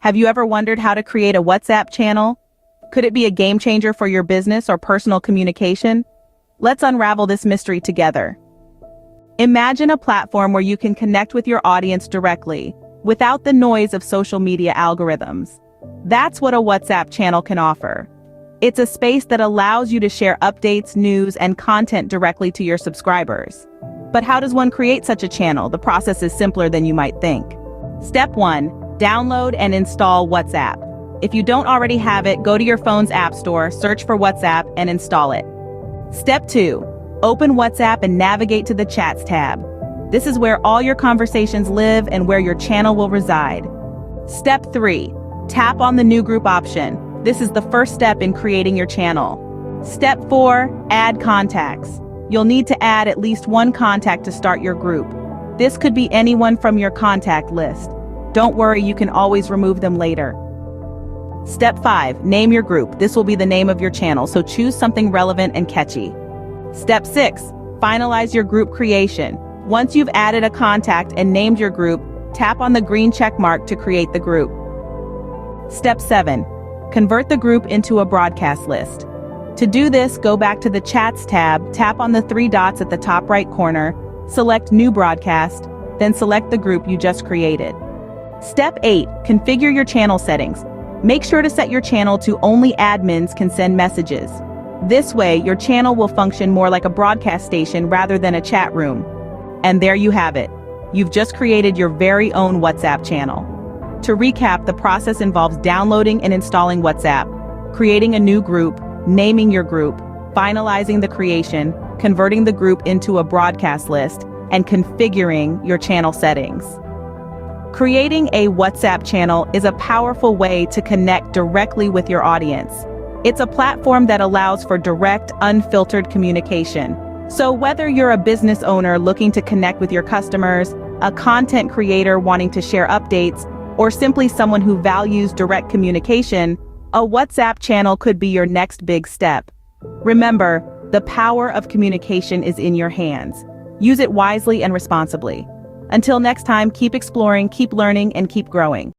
Have you ever wondered how to create a WhatsApp channel? Could it be a game changer for your business or personal communication? Let's unravel this mystery together. Imagine a platform where you can connect with your audience directly, without the noise of social media algorithms. That's what a WhatsApp channel can offer. It's a space that allows you to share updates, news, and content directly to your subscribers. But how does one create such a channel? The process is simpler than you might think. Step 1. Download and install WhatsApp. If you don't already have it, go to your phone's app store, search for WhatsApp, and install it. Step 2. Open WhatsApp and navigate to the Chats tab. This is where all your conversations live and where your channel will reside. Step 3. Tap on the New Group option. This is the first step in creating your channel. Step 4. Add contacts. You'll need to add at least one contact to start your group. This could be anyone from your contact list. Don't worry, you can always remove them later. Step 5. Name your group. This will be the name of your channel, so choose something relevant and catchy. Step 6. Finalize your group creation. Once you've added a contact and named your group, tap on the green check mark to create the group. Step 7. Convert the group into a broadcast list. To do this, go back to the Chats tab, tap on the 3 dots at the top right corner, select New Broadcast, then select the group you just created. Step 8. Configure your channel settings. Make sure to set your channel to only admins can send messages. This way, your channel will function more like a broadcast station rather than a chat room. And there you have it. You've just created your very own WhatsApp channel. To recap, the process involves downloading and installing WhatsApp, creating a new group, naming your group, finalizing the creation, converting the group into a broadcast list, and configuring your channel settings. Creating a WhatsApp channel is a powerful way to connect directly with your audience. It's a platform that allows for direct, unfiltered communication. So whether you're a business owner looking to connect with your customers, a content creator wanting to share updates, or simply someone who values direct communication, a WhatsApp channel could be your next big step. Remember, the power of communication is in your hands. Use it wisely and responsibly. Until next time, keep exploring, keep learning, and keep growing.